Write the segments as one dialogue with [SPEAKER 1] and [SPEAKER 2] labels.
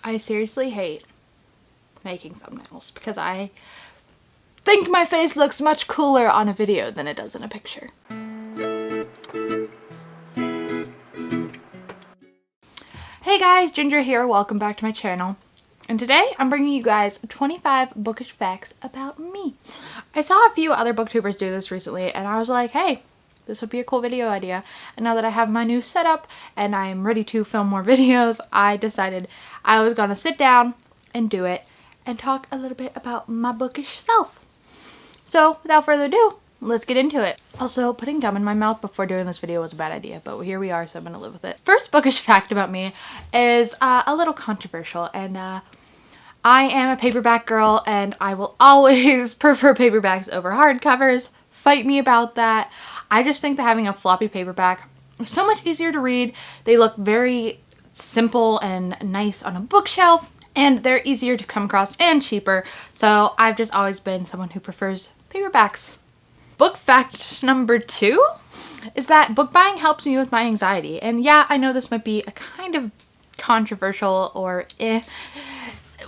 [SPEAKER 1] I seriously hate making thumbnails because I think my face looks much cooler on a video than it does in a picture. Hey guys, Ginger here. Welcome back to my channel. And today I'm bringing you guys 25 bookish facts about me. I saw a few other booktubers do this recently and I was like, hey, this would be a cool video idea. And now that I have my new setup and I'm ready to film more videos, I decided I was gonna sit down and do it and talk a little bit about my bookish self. So without further ado, let's get into it. Also, putting gum in my mouth before doing this video was a bad idea, but here we are, so I'm gonna live with it. First bookish fact about me is a little controversial, and I am a paperback girl and I will always prefer paperbacks over hardcovers. Fight me about that. I just think that having a floppy paperback is so much easier to read. They look very simple and nice on a bookshelf, and they're easier to come across and cheaper. So I've just always been someone who prefers paperbacks. Book fact number 2 is that book buying helps me with my anxiety. And yeah, I know this might be a kind of controversial or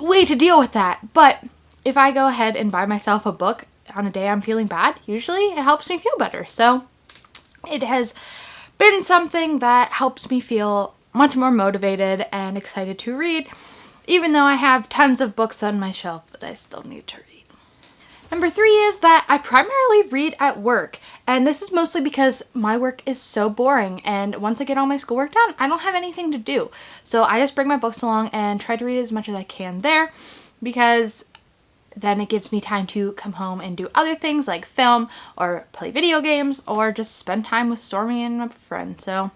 [SPEAKER 1] way to deal with that, but if I go ahead and buy myself a book on a day I'm feeling bad, usually it helps me feel better. So it has been something that helps me feel much more motivated and excited to read, even though I have tons of books on my shelf that I still need to read. Number 3 is that I primarily read at work, and this is mostly because my work is so boring, and once I get all my schoolwork done, I don't have anything to do. So I just bring my books along and try to read as much as I can there, because then it gives me time to come home and do other things like film or play video games or just spend time with Stormy and my friend. So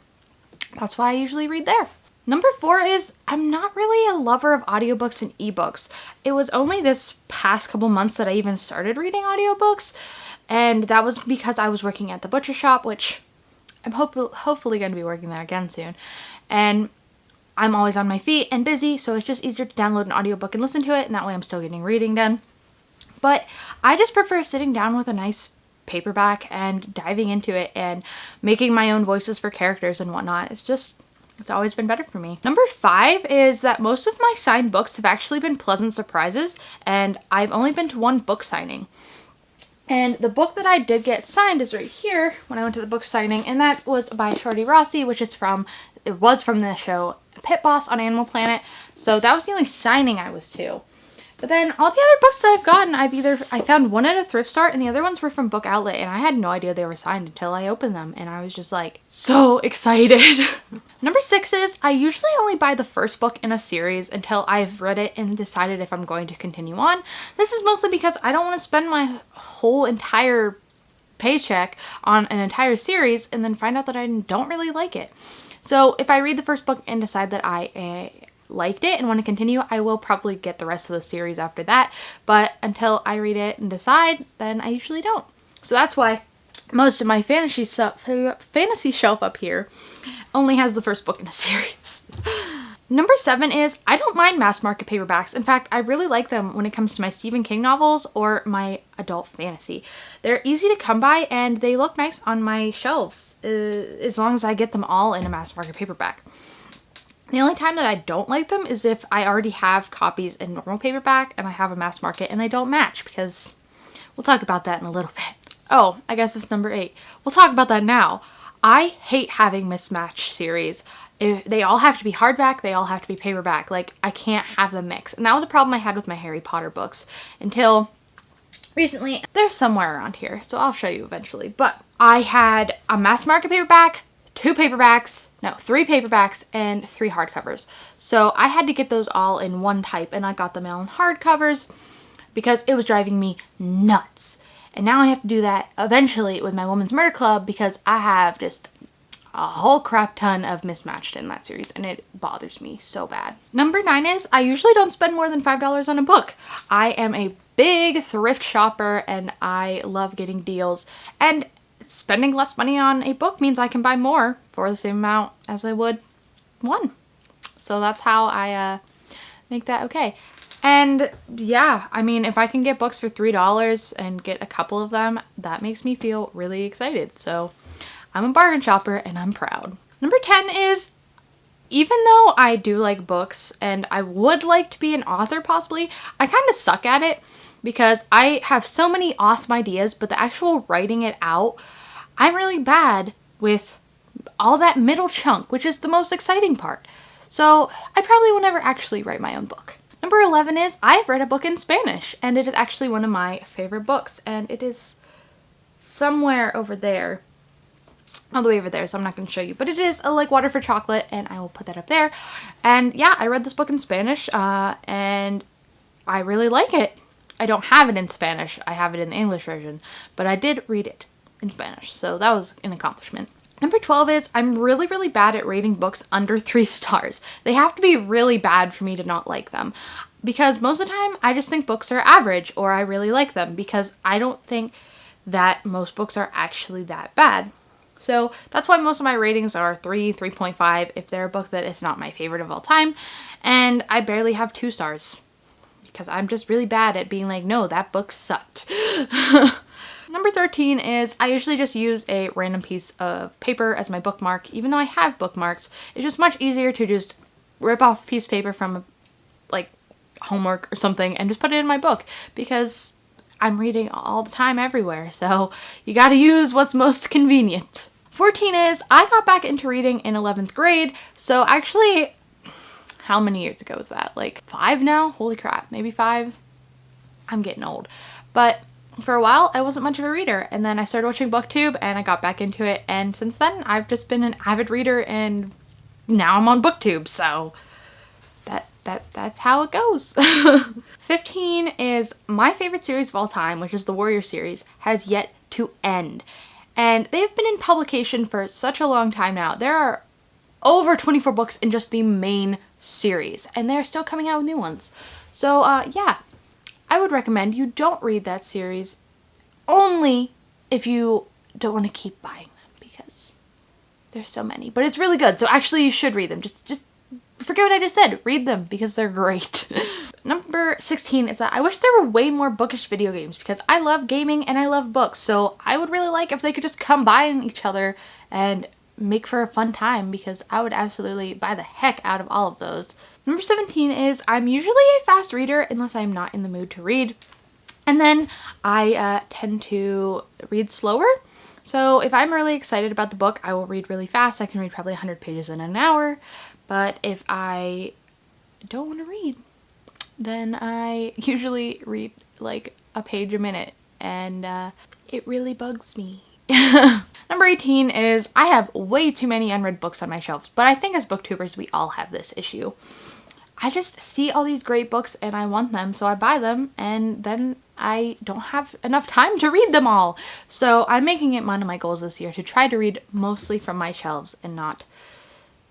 [SPEAKER 1] that's why I usually read there. Number 4 is I'm not really a lover of audiobooks and ebooks. It was only this past couple months that I even started reading audiobooks, and that was because I was working at the butcher shop, which I'm hopefully going to be working there again soon. And I'm always on my feet and busy, so it's just easier to download an audiobook and listen to it, and that way I'm still getting reading done. But I just prefer sitting down with a nice paperback and diving into it and making my own voices for characters and whatnot. It's always been better for me. Number 5 is that most of my signed books have actually been pleasant surprises, and I've only been to one book signing. And the book that I did get signed is right here when I went to the book signing, and that was by Shorty Rossi, which is it was from the show Pit Boss on Animal Planet. So that was the only signing I was to. But then all the other books that I've gotten, I found one at a thrift store and the other ones were from Book Outlet, and I had no idea they were signed until I opened them, and I was just like so excited. Number 6 is I usually only buy the first book in a series until I've read it and decided if I'm going to continue on. This is mostly because I don't want to spend my whole entire paycheck on an entire series and then find out that I don't really like it. So if I read the first book and decide that I liked it and want to continue, I will probably get the rest of the series after that, but until I read it and decide, then I usually don't. So that's why most of my fantasy shelf up here only has the first book in a series. Number 7 is I don't mind mass market paperbacks. In fact, I really like them when it comes to my Stephen King novels or my adult fantasy. They're easy to come by and they look nice on my shelves as long as I get them all in a mass market paperback. The only time that I don't like them is if I already have copies in normal paperback and I have a mass market and they don't match, because we'll talk about that in a little bit. Oh, I guess it's number 8. We'll talk about that now. I hate having mismatched series. They all have to be hardback, they all have to be paperback. Like, I can't have them mix. And that was a problem I had with my Harry Potter books until recently. They're somewhere around here, so I'll show you eventually. But I had a mass market paperback, 3 paperbacks, and 3 hardcovers. So I had to get those all in one type, and I got them all in hardcovers because it was driving me nuts. And now I have to do that eventually with my Women's Murder Club because I have just a whole crap ton of mismatched in that series, and it bothers me so bad. Number 9 is I usually don't spend more than $5 on a book. I am a big thrift shopper and I love getting deals, and spending less money on a book means I can buy more for the same amount as I would one. So that's how I make that okay. And yeah, I mean, if I can get books for $3 and get a couple of them, that makes me feel really excited. So I'm a bargain shopper and I'm proud. Number 10 is even though I do like books and I would like to be an author possibly, I kind of suck at it because I have so many awesome ideas, but the actual writing it out, I'm really bad with all that middle chunk, which is the most exciting part. So I probably will never actually write my own book. Number 11 is I've read a book in Spanish, and it is actually one of my favorite books, and it is somewhere over there. All the way over there, so I'm not going to show you, but it is Like Water for Chocolate, and I will put that up there. And yeah, I read this book in Spanish, and I really like it. I don't have it in Spanish, I have it in the English version, but I did read it in Spanish, so that was an accomplishment. Number 12 is I'm really, really bad at rating books under 3 stars. They have to be really bad for me to not like them, because most of the time I just think books are average, or I really like them, because I don't think that most books are actually that bad. So that's why most of my ratings are 3, 3.5 if they're a book that is not my favorite of all time. And I barely have 2 stars because I'm just really bad at being like, no, that book sucked. Number 13 is I usually just use a random piece of paper as my bookmark. Even though I have bookmarks, it's just much easier to just rip off a piece of paper from like homework or something and just put it in my book, because I'm reading all the time everywhere, so you gotta use what's most convenient. 14 is I got back into reading in 11th grade, so actually, how many years ago was that? Like 5 now? Holy crap, maybe 5? I'm getting old. But for a while, I wasn't much of a reader, and then I started watching Booktube, and I got back into it, and since then, I've just been an avid reader, and now I'm on Booktube, so that's how it goes. 15 is my favorite series of all time, which is the Warrior series, has yet to end. And they've been in publication for such a long time now. There are over 24 books in just the main series, and they're still coming out with new ones. So yeah, I would recommend you don't read that series, only if you don't want to keep buying them, because there's so many. But it's really good, so actually you should read them. Just forget what I just said. Read them because they're great. Number 16 is that I wish there were way more Bookish video games, because I love gaming and I love books. So I would really like if they could just combine each other and make for a fun time, because I would absolutely buy the heck out of all of those. Number 17 is I'm usually a fast reader unless I'm not in the mood to read. And then I tend to read slower. So if I'm really excited about the book, I will read really fast. I can read probably 100 pages in an hour. But if I don't want to read, then I usually read like a page a minute, and it really bugs me. Number 18 is I have way too many unread books on my shelves, but I think as booktubers we all have this issue. I just see all these great books and I want them, so I buy them, and then I don't have enough time to read them all. So I'm making it one of my goals this year to try to read mostly from my shelves and not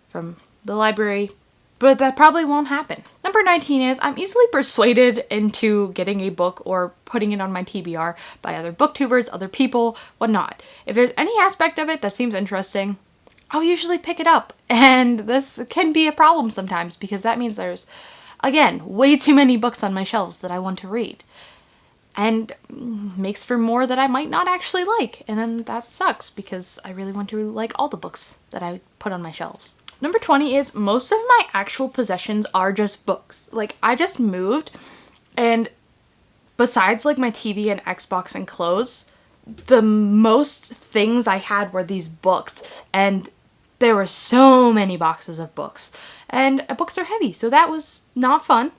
[SPEAKER 1] from the library, but that probably won't happen. Number 19 is I'm easily persuaded into getting a book or putting it on my TBR by other booktubers, other people, whatnot. If there's any aspect of it that seems interesting, I'll usually pick it up. And this can be a problem sometimes, because that means there's, again, way too many books on my shelves that I want to read. And makes for more that I might not actually like. And then that sucks, because I really want to like all the books that I put on my shelves. Number 20 is most of my actual possessions are just books. Like, I just moved, and besides like my TV and Xbox and clothes, the most things I had were these books, and there were so many boxes of books, and books are heavy, so that was not fun.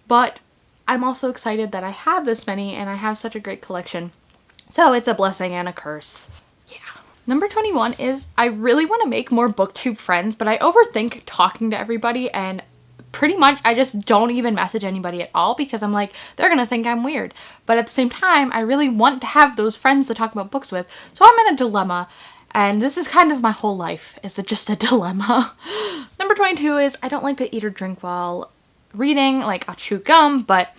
[SPEAKER 1] But I'm also excited that I have this many and I have such a great collection, so it's a blessing and a curse. Number 21 is I really want to make more booktube friends, but I overthink talking to everybody, and pretty much I just don't even message anybody at all, because I'm like, they're gonna think I'm weird. But at the same time, I really want to have those friends to talk about books with, so I'm in a dilemma, and this is kind of my whole life, is just a dilemma. Number 22 is I don't like to eat or drink while reading. Like, I'll chew gum, but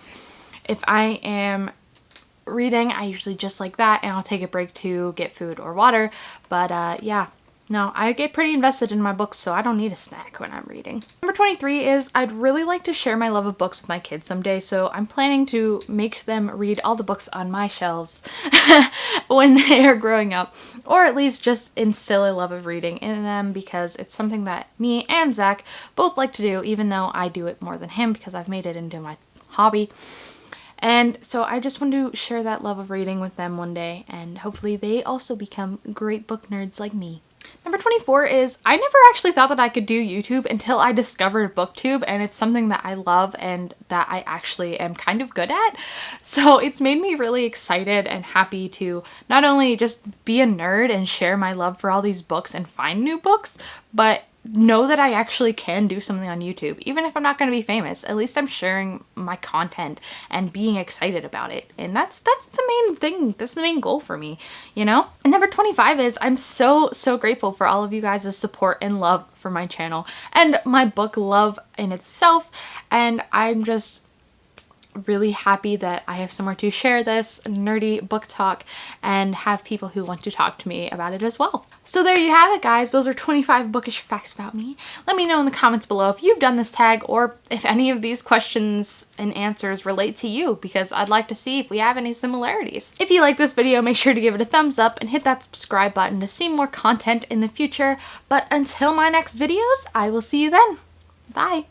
[SPEAKER 1] if I am reading, I usually just like that, and I'll take a break to get food or water. But yeah, No, I get pretty invested in my books, so I don't need a snack when I'm reading. Number 23 is I'd really like to share my love of books with my kids someday, so I'm planning to make them read all the books on my shelves when they are growing up, or at least just instill a love of reading in them, because it's something that me and Zach both like to do, even though I do it more than him because I've made it into my hobby. And so I just want to share that love of reading with them one day, and hopefully they also become great book nerds like me. Number 24 is I never actually thought that I could do YouTube until I discovered Booktube, and it's something that I love and that I actually am kind of good at. So it's made me really excited and happy to not only just be a nerd and share my love for all these books and find new books, but know that I actually can do something on YouTube. Even if I'm not going to be famous, at least I'm sharing my content and being excited about it. And that's the main thing. That's the main goal for me, you know? And number 25 is I'm so grateful for all of you guys' support and love for my channel and my book love in itself. And I'm just really happy that I have somewhere to share this nerdy book talk and have people who want to talk to me about it as well. So there you have it, guys. Those are 25 bookish facts about me. Let me know in the comments below if you've done this tag or if any of these questions and answers relate to you, because I'd like to see if we have any similarities. If you like this video, make sure to give it a thumbs up and hit that subscribe button to see more content in the future. But until my next videos, I will see you then. Bye.